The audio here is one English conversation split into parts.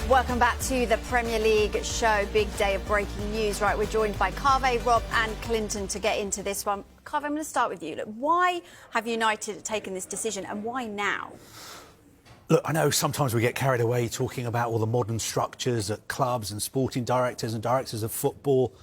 Welcome back to the Premier League show. Big day of breaking news. Right, we're joined by Carve, Rob and Clinton to get into this one. Carve, I'm going to start with you. Look, why have United taken this decision and why now? Look, I know sometimes we get carried away talking about all the modern structures at clubs and sporting directors and directors of football.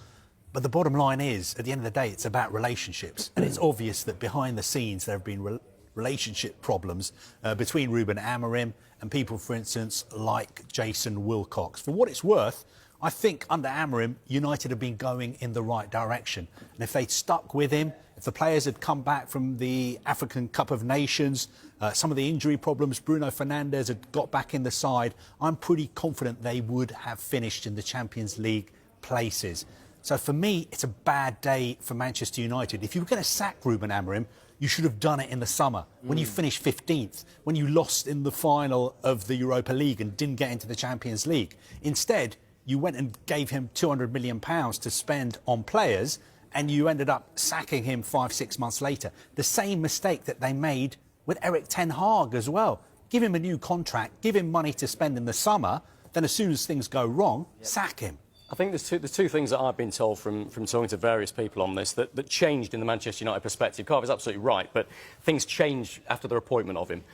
But the bottom line is, at the end of the day, it's about relationships. And it's obvious that behind the scenes there have been relationship problems between Rúben Amorim and people, for instance, like Jason Wilcox. For what it's worth, I think under Amorim, United have been going in the right direction. And if they'd stuck with him, if the players had come back from the African Cup of Nations, some of the injury problems, Bruno Fernandes had got back in the side, I'm pretty confident they would have finished in the Champions League places. So for me, it's a bad day for Manchester United. If you were going to sack Rúben Amorim, you should have done it in the summer, when you finished 15th, when you lost in the final of the Europa League and didn't get into the Champions League. Instead, you went and gave him £200 million to spend on players, and you ended up sacking him 5-6 months later. The same mistake that they made with Erik ten Hag as well. Give him a new contract, give him money to spend in the summer, then as soon as things go wrong, sack him. I think there's two things that I've been told from talking to various people on this that changed in the Manchester United perspective. Carve is absolutely right, but things changed after the appointment of him.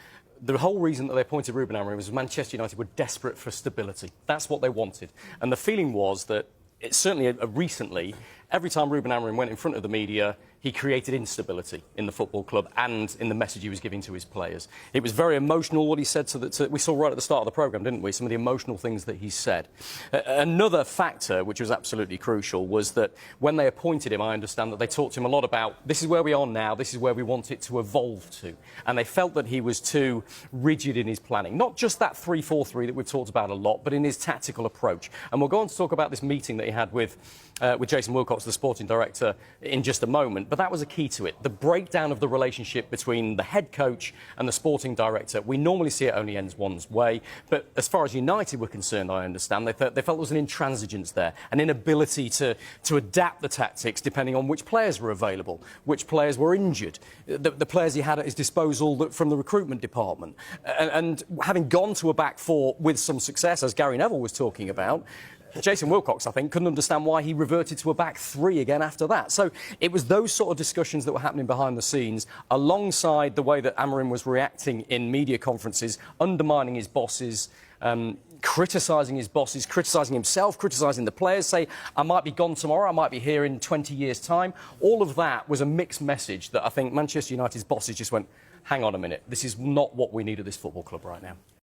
The whole reason that they appointed Rúben Amorim was Manchester United were desperate for stability. That's what they wanted. And the feeling was that, certainly recently, every time Rúben Amorim went in front of the media, he created instability in the football club and in the message he was giving to his players. It was very emotional what he said. We saw right at the start of the programme, didn't we, some of the emotional things that he said. Another factor, which was absolutely crucial, was that when they appointed him, I understand that they talked to him a lot about this is where we are now, this is where we want it to evolve to. And they felt that he was too rigid in his planning. Not just that 3-4-3 that we've talked about a lot, but in his tactical approach. And we'll go on to talk about this meeting that he had with Jason Wilcox, the sporting director, in just a moment. But that was a key to it. The breakdown of the relationship between the head coach and the sporting director. We normally see it only ends one way. But as far as United were concerned, I understand, they felt there was an intransigence there, an inability to adapt the tactics depending on which players were available, which players were injured, the players he had at his disposal from the recruitment department. And having gone to a back four with some success, as Gary Neville was talking about, Jason Wilcox, I think, couldn't understand why he reverted to a back three again after that. So it was those sort of discussions that were happening behind the scenes, alongside the way that Amorim was reacting in media conferences, undermining his bosses, criticising his bosses, criticising himself, criticising the players, say, I might be gone tomorrow, I might be here in 20 years' time. All of that was a mixed message that I think Manchester United's bosses just went, hang on a minute, this is not what we need at this football club right now.